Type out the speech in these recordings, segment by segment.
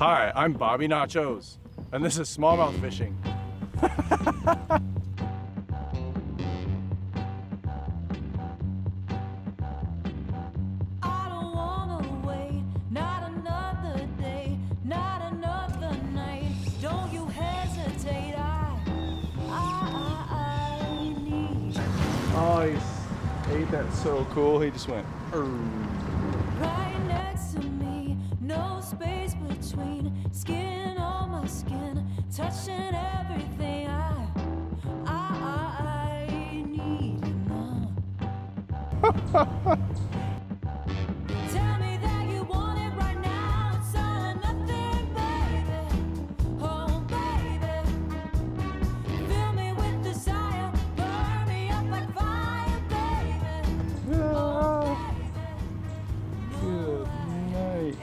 Hi, I'm Bobby Nachos, and this is smallmouth fishing. I don't wanna wait, not another day, not another night. Don't you hesitate, I need you. Oh, he ate that so cool. He just went. Right next to me, no space between, skin on my skin, touching everything. I need you now. Tell me that you want it right now. It's all or nothing, baby. Oh, baby. Fill me with desire, burn me up like fire, baby. Oh, Good night.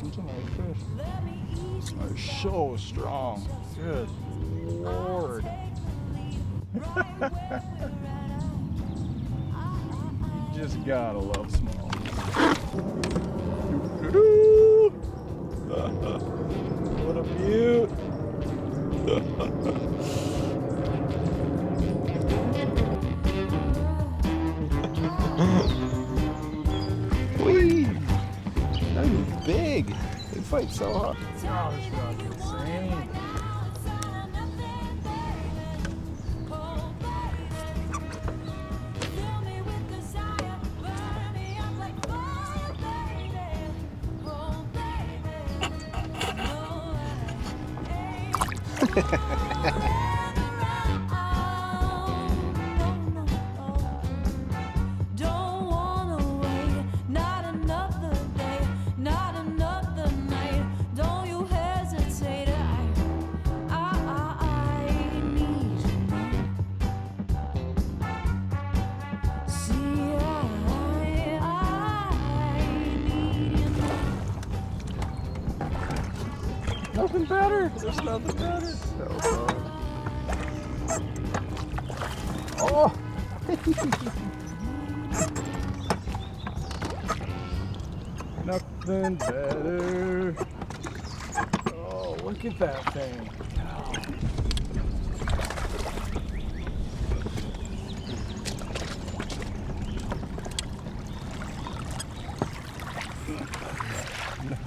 These are my fish. Are so strong. Good Lord. You just gotta love small. What a beaut. Whee! That is big. They fight so hard. Oh, this rod's insane. Don't wanna wait, not another day, not another night. Don't you hesitate, I need you now. See, I need you now. Nothing better. There's nothing better. Oh! Nothing better. Oh, look at that thing.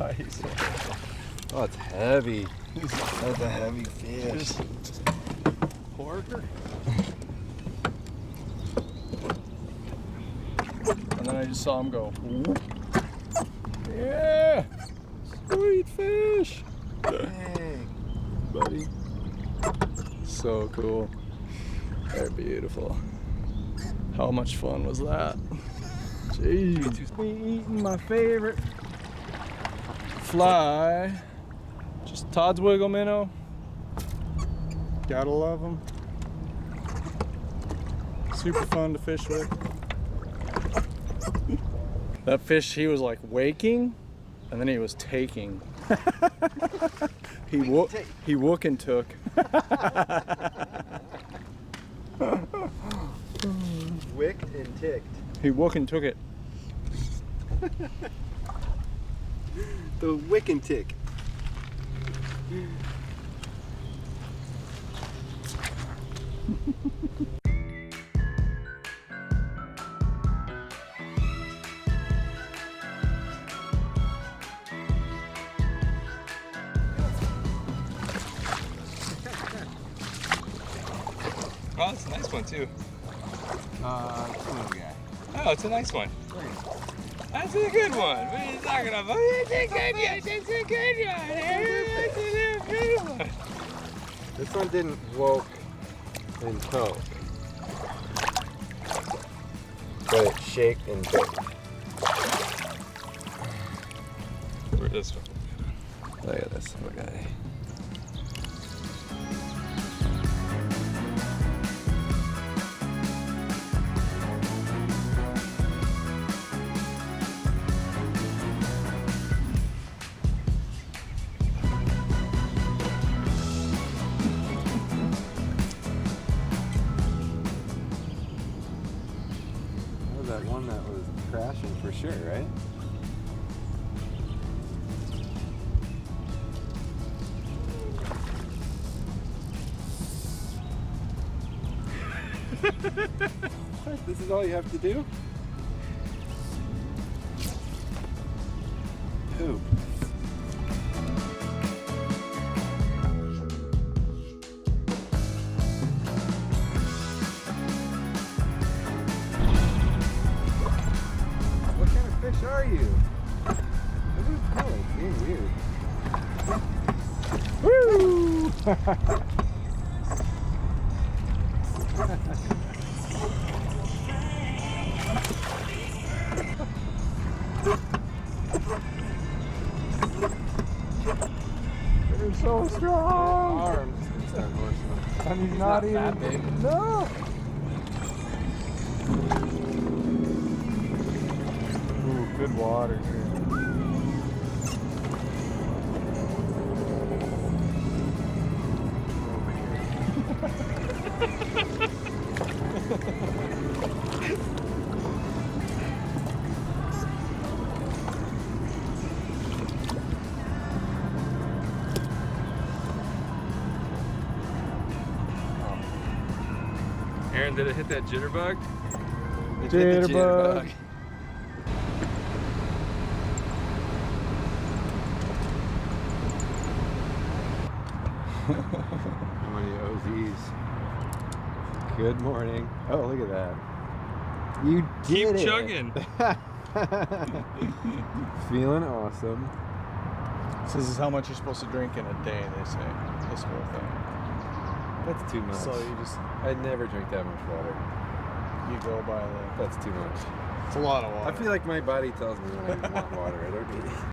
Nice. Oh, it's heavy. That's a heavy fish. Porker. And then I just saw him go. Whoop. Yeah, sweet fish. Dang. Buddy. So cool. They're beautiful. How much fun was that? Jeez. Me eating my favorite fly. Just Todd's Wiggle Minnow. Gotta love them. Super fun to fish with. That fish, he was like waking, and then he was taking. He wook and took. Wicked and ticked. He wook and took it. The wick and tick. Oh, it's a nice one too. Cool guy. Oh, it's a nice one. That's a good one. What are you talking about? It's a good one. It's a good one. It's a good one. This one didn't woke and toke, but it shaked and baked. Where this one? Look at this little guy. That one one that was crashing for sure, right? What? This is all you have to do? Poop. What kind of fish are you? Look at the color, it's being weird. Woo! They're so strong. Arms. And he's not even that big. No. Ooh, good water here. Aaron, did it hit that jitterbug? Jitterbug. How many OZs? Good morning. Oh, look at that. You did Keep chugging. Feeling awesome. So this is how much you're supposed to drink in a day, they say. This whole thing. That's too much. So you just, I'd never drink that much water. you go by the, That's too much. it's a lot of water. I feel like my body tells me when I want water. I don't need it.